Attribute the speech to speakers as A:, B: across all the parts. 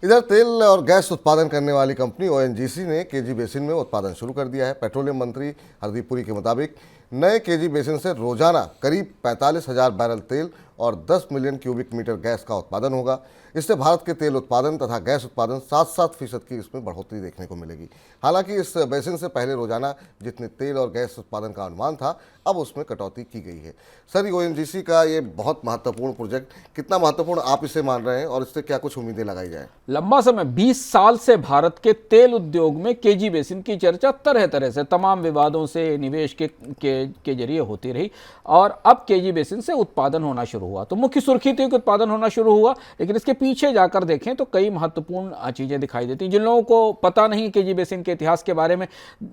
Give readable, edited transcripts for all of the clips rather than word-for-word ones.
A: इधर तेल और गैस उत्पादन करने वाली कंपनी ओएनजीसी ने केजी बेसिन में उत्पादन शुरू कर दिया है। पेट्रोलियम मंत्री हरदीप पुरी के मुताबिक नए केजी बेसिन से रोजाना करीब 45,000 बैरल तेल और 10 मिलियन क्यूबिक मीटर गैस का उत्पादन होगा। इससे भारत के तेल उत्पादन तथा गैस उत्पादन 7-7% की इसमें बढ़ोतरी देखने को मिलेगी। हालांकि इस बेसिन से पहले रोजाना जितने तेल और गैस उत्पादन का अनुमान था, अब उसमें कटौती की गई है। सर, ओएनजीसी का ये बहुत महत्वपूर्ण प्रोजेक्ट कितना महत्वपूर्ण आप इसे मान रहे हैं और इससे क्या कुछ उम्मीदें लगाई जाए?
B: लंबा समय 20 साल से भारत के तेल उद्योग में केजी बेसिन की चर्चा तरह तरह से तमाम विवादों से निवेश के जरिए होती रही और अब केजी बेसिन से उत्पादन होना शुरू हुआ। तो मुख्य सुर्खी थी कि उत्पादन होना शुरू हुआ, लेकिन इसके पीछे जाकर देखें तो कई महत्वपूर्ण चीजें दिखाई देती। जिन लोगों को पता नहीं केजी बेसिन के इतिहास के बारे में,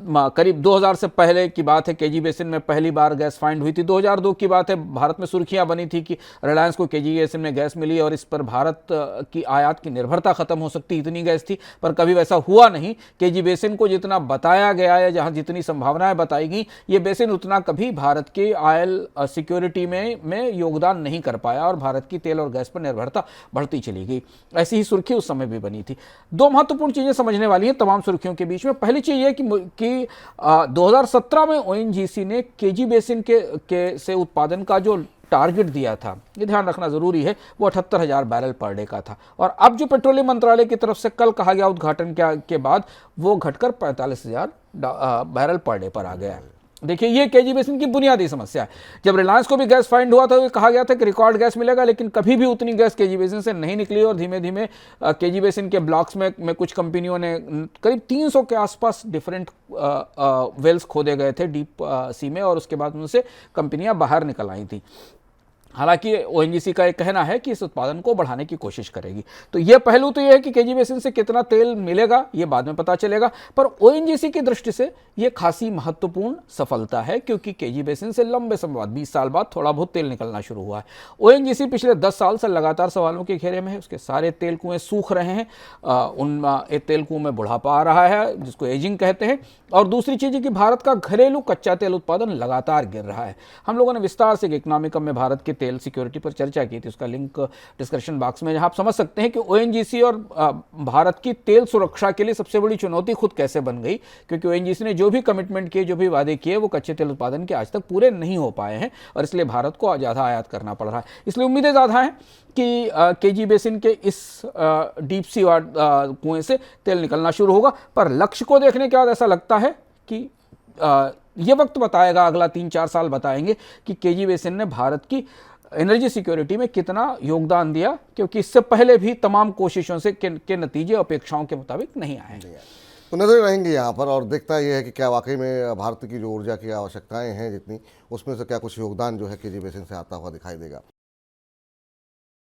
B: करीब 2000 से पहले की बात है, केजी बेसिन में पहली बार गैस फाइंड हुई थी। 2002 की बात है, भारत में सुर्खियां बनी थी कि रिलायंस को केजी बेसिन में गैस मिली और इस पर भारत की आयात की निर्भरता खत्म हो सकती, इतनी गैस थी। पर कभी वैसा हुआ नहीं। केजी बेसिन को जितना बताया गया है, जहां जितनी संभावनाएं बताई गई, ये बेसिन उतना कभी भारत के ऑयल सिक्योरिटी में योगदान नहीं कर पाया और भारत की तेल और गैस पर निर्भरता बढ़ती चली गई। ऐसी ही सुर्खी उस समय भी बनी थी। दो महत्वपूर्ण चीजें समझने वाली हैं तमाम सुर्खियों के बीच में। पहली चीज ये कि 2017 में ओएनजीसी ने केजी बेसिन के से उत्पादन का जो टारगेट दिया था, ये ध्यान रखना जरूरी है, वो 78,000 बैरल पर डे का था। और अब जो पेट्रोलियम मंत्रालय की तरफ से कल कहा गया उद्घाटन के बाद, वो घटकर 45,000 बैरल पर डे पर आ गया है। देखिए, ये केजी बेसिन की बुनियादी समस्या है। जब रिलायंस को भी गैस फाइंड हुआ था, तो कहा गया था कि रिकॉर्ड गैस मिलेगा, लेकिन कभी भी उतनी गैस केजी बेसिन से नहीं निकली और धीमे धीमे केजी बेसिन के ब्लॉक्स में कुछ कंपनियों ने करीब 300 के आसपास डिफरेंट वेल्स खोदे गए थे डीप सी में, और उसके बाद उनसे कंपनियां बाहर निकल आई थी। हालांकि ओएनजीसी का एक कहना है कि इस उत्पादन को बढ़ाने की कोशिश करेगी। तो यह पहलू तो यह है कि केजी बेसिन से कितना तेल मिलेगा, यह बाद में पता चलेगा। पर ओएनजीसी की दृष्टि से यह खासी महत्वपूर्ण सफलता है, क्योंकि केजी बेसिन से लंबे समय बाद, 20 साल बाद, थोड़ा बहुत तेल निकलना शुरू हुआ है। ओएनजीसी पिछले 10 साल से लगातार सवालों के घेरे में है। उसके सारे तेल कुएं सूख रहे हैं, उन तेल कुओं में बुढ़ापा आ रहा है, जिसको एजिंग कहते हैं। और दूसरी चीज है कि भारत का घरेलू कच्चा तेल उत्पादन लगातार गिर रहा है। हम लोगों ने विस्तार से इकोनॉमिकम में भारत के तेल सिक्योरिटी पर चर्चा की थी, उसका लिंक डिस्क्रिप्शन बॉक्स में, जहां आप समझ सकते हैं कि ओएनजीसी और भारत की तेल सुरक्षा के लिए सबसे बड़ी चुनौती खुद कैसे बन गई। क्योंकि ओएनजीसी ने जो भी कमिटमेंट किए, जो भी वादे किए, वो कच्चे तेल उत्पादन के आज तक पूरे नहीं हो पाए हैं, और इसलिए भारत को ज्यादा आयात करना पड़ रहा है। इसलिए उम्मीदें ज्यादा हैं कि केजी बेसिन के इस डीप सी कुएं से तेल निकलना शुरू होगा। पर लक्ष्य को देखने के बाद ऐसा लगता है कि ये वक्त बताएगा, अगला 3-4 साल बताएंगे कि केजी बेसिन ने भारत की एनर्जी सिक्योरिटी में कितना योगदान दिया, क्योंकि इससे पहले भी तमाम कोशिशों से के नतीजे अपेक्षाओं के मुताबिक नहीं आए।
A: तो नजर रहेंगे यहाँ पर, और देखता यह है कि क्या वाकई में भारत की जो ऊर्जा की आवश्यकताएं हैं जितनी, उसमें से क्या कुछ योगदान जो है केजी बेसिन से आता हुआ दिखाई देगा।